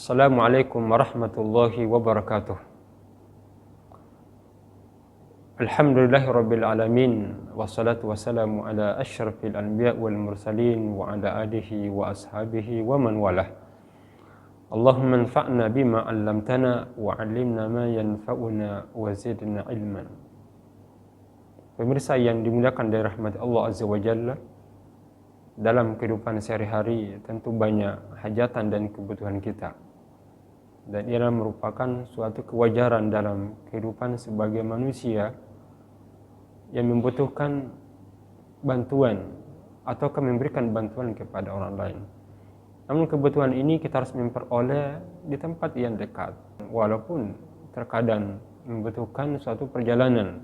Assalamualaikum warahmatullahi wabarakatuh. Alhamdulillahirabbil alamin wassalatu wassalamu ala asyrafil anbiya wal mursalin wa ala alihi wa ashabihi wa man walah. Allahumma anfa'na bima 'allamtana wa 'allimna ma yanfa'una wa zidna ilman. Pemirsa yang dimuliakan dari rahmat Allah Azza wa Jalla, dalam kehidupan sehari-hari tentu banyak hajatan dan kebutuhan kita. Dan ia merupakan suatu kewajaran dalam kehidupan sebagai manusia yang membutuhkan bantuan atau memberikan bantuan kepada orang lain. Namun kebutuhan ini kita harus memperoleh di tempat yang dekat, walaupun terkadang membutuhkan suatu perjalanan.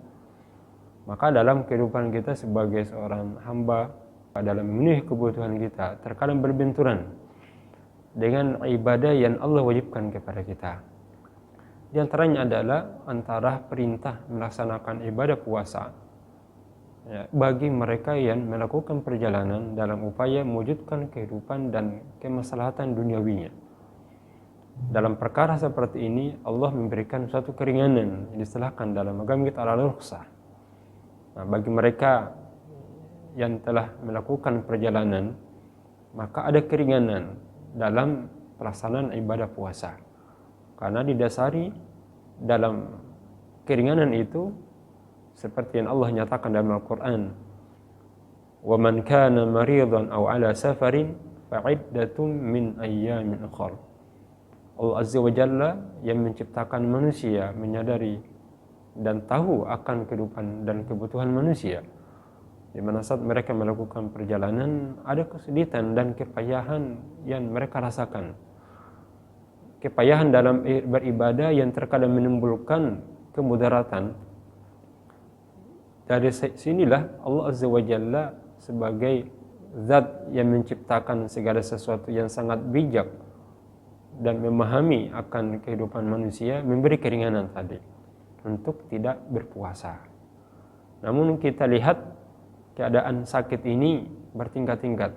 Maka dalam kehidupan kita sebagai seorang hamba, dalam memenuhi kebutuhan kita, terkadang berbenturan dengan ibadah yang Allah wajibkan kepada kita. Di antaranya adalah antara perintah melaksanakan ibadah puasa bagi mereka yang melakukan perjalanan dalam upaya mewujudkan kehidupan dan kemaslahatan duniawinya. Dalam perkara seperti ini, Allah memberikan suatu keringanan yang diistilahkan dalam agama kita al-rukhsah. Bagi mereka yang telah melakukan perjalanan, maka ada keringanan dalam pelaksanaan ibadah puasa, karena didasari dalam keringanan itu seperti yang Allah nyatakan dalam Al-Quran, wa man kana maridan aw ala safarin fa'iddatun min ayyamin ukhra. Allah Azza wa Jalla yang menciptakan manusia menyadari dan tahu akan kehidupan dan kebutuhan manusia, di mana saat mereka melakukan perjalanan ada kesulitan dan kepayahan yang mereka rasakan. Kepayahan dalam beribadah yang terkadang menimbulkan kemudaratan. Dari sinilah Allah Azza wa Jalla sebagai zat yang menciptakan segala sesuatu yang sangat bijak dan memahami akan kehidupan manusia, memberi keringanan tadi untuk tidak berpuasa. Namun kita lihat keadaan sakit ini bertingkat-tingkat.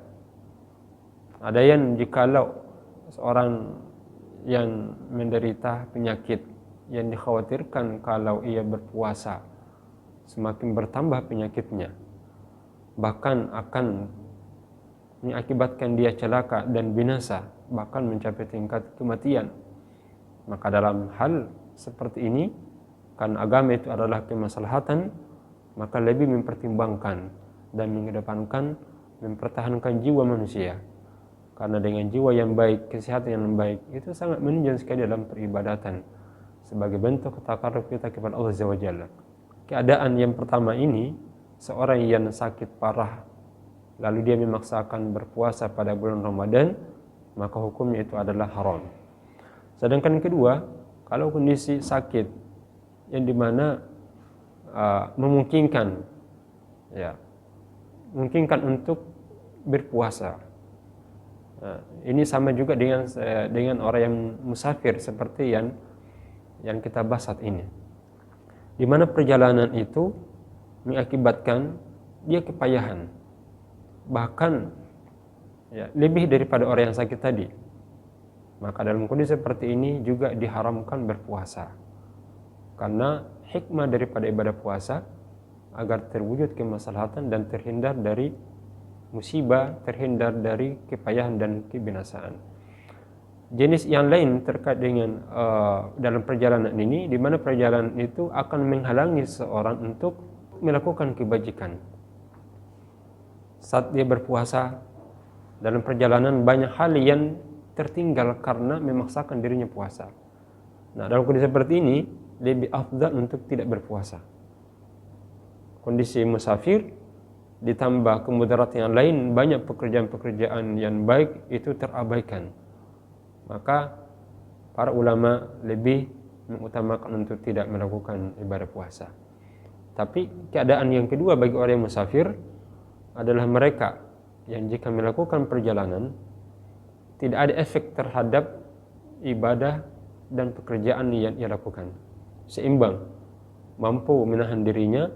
Ada yang jikalau seorang yang menderita penyakit yang dikhawatirkan kalau ia berpuasa semakin bertambah penyakitnya, bahkan akan mengakibatkan dia celaka dan binasa, bahkan mencapai tingkat kematian. Maka dalam hal seperti ini, karena agama itu adalah kemaslahatan, maka lebih mempertimbangkan dan mengedepankan mempertahankan jiwa manusia. Karena dengan jiwa yang baik, kesehatan yang baik, itu sangat menunjang sekali dalam peribadatan sebagai bentuk takarruf kita kepada Allah Azza wa Jalla. Keadaan yang pertama ini, seorang yang sakit parah lalu dia memaksakan berpuasa pada bulan Ramadan, maka hukumnya itu adalah haram. Sedangkan kedua, kalau kondisi sakit yang dimana memungkinkan untuk berpuasa, ini sama juga dengan orang yang musafir seperti yang kita bahas saat ini, di mana perjalanan itu mengakibatkan dia kepayahan, bahkan lebih daripada orang yang sakit tadi. Maka dalam kondisi seperti ini juga diharamkan berpuasa, karena hikmah daripada ibadah puasa agar terwujud kemaslahatan dan terhindar dari musibah, terhindar dari kepayahan dan kebinasaan. Jenis yang lain terkait dengan dalam perjalanan ini, di mana perjalanan itu akan menghalangi seorang untuk melakukan kebajikan. Saat dia berpuasa dalam perjalanan, banyak hal yang tertinggal karena memaksakan dirinya puasa. Nah, dalam kondisi seperti ini lebih afdal untuk tidak berpuasa. Kondisi musafir ditambah kemudaratan yang lain, banyak pekerjaan-pekerjaan yang baik itu terabaikan. Maka para ulama lebih mengutamakan untuk tidak melakukan ibadah puasa. Tapi keadaan yang kedua bagi orang yang musafir adalah mereka yang jika melakukan perjalanan tidak ada efek terhadap ibadah dan pekerjaan yang ia lakukan. Seimbang, mampu menahan dirinya,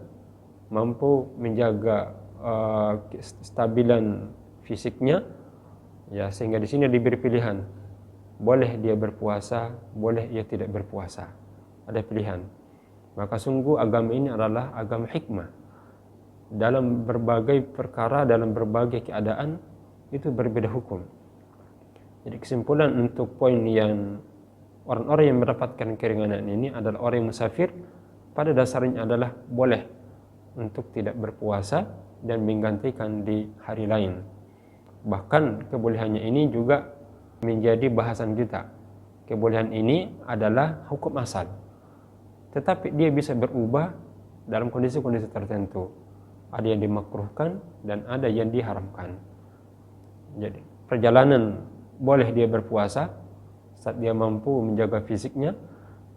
mampu menjaga kestabilan fisiknya, ya, sehingga di sini diberi pilihan boleh dia berpuasa, boleh ia tidak berpuasa. Ada pilihan. Maka sungguh agama ini adalah agama hikmah. Dalam berbagai perkara, dalam berbagai keadaan, itu berbeda hukum. Jadi kesimpulan untuk poin yang orang-orang yang mendapatkan keringanan ini adalah orang yang musafir, pada dasarnya adalah boleh untuk tidak berpuasa dan menggantikan di hari lain. Bahkan kebolehannya ini juga menjadi bahasan kita. Kebolehan ini adalah hukum asal, tetapi dia bisa berubah dalam kondisi-kondisi tertentu. Ada yang dimakruhkan dan ada yang diharamkan. Jadi perjalanan boleh dia berpuasa saat dia mampu menjaga fisiknya.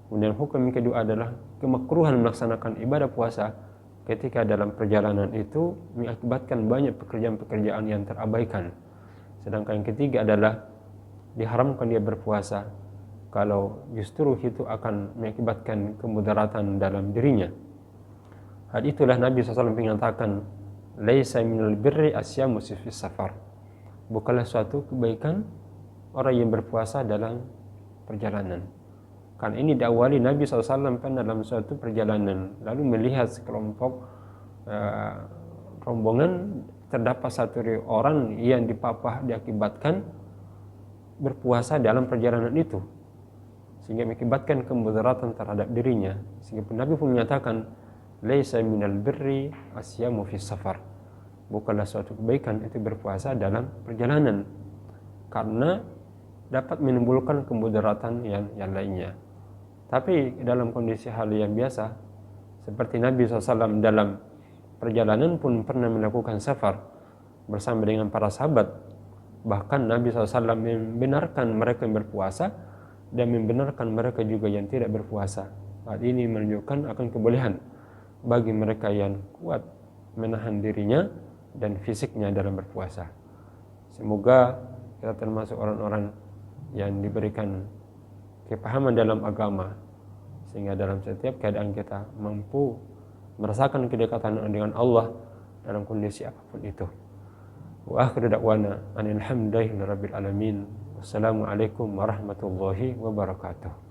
Kemudian hukum yang kedua adalah kemakruhan melaksanakan ibadah puasa ketika dalam perjalanan itu mengakibatkan banyak pekerjaan-pekerjaan yang terabaikan. Sedangkan yang ketiga adalah diharamkan dia berpuasa kalau justru itu akan mengakibatkan kemudaratan dalam dirinya. Hal itulah Nabi SAW mengatakan, "Laisa minal birri asyamu fis safar." Bukanlah suatu kebaikan orang yang berpuasa dalam perjalanan. Kan ini diawali Nabi SAW kan dalam suatu perjalanan, lalu melihat sekelompok rombongan, terdapat satu orang yang dipapah diakibatkan berpuasa dalam perjalanan itu, sehingga mengakibatkan kemudaratan terhadap dirinya. Sehingga Nabi pun menyatakan, "Laisa minal birri asyamu fis safar." Bukanlah suatu kebaikan itu berpuasa dalam perjalanan, karena dapat menimbulkan kemudaratan yang lainnya. Tapi dalam kondisi hal yang biasa, seperti Nabi SAW dalam perjalanan pun pernah melakukan safar bersama dengan para sahabat. Bahkan Nabi SAW membenarkan mereka yang berpuasa dan membenarkan mereka juga yang tidak berpuasa. Hal ini menunjukkan akan kebolehan bagi mereka yang kuat menahan dirinya dan fisiknya dalam berpuasa. Semoga kita termasuk orang-orang yang diberikan kepahaman dalam agama, sehingga dalam setiap keadaan kita mampu merasakan kedekatan dengan Allah dalam kondisi apapun itu. Wa akhiru da'wana anil hamdulillahi rabbil alamin. Wassalamualaikum warahmatullahi wabarakatuh.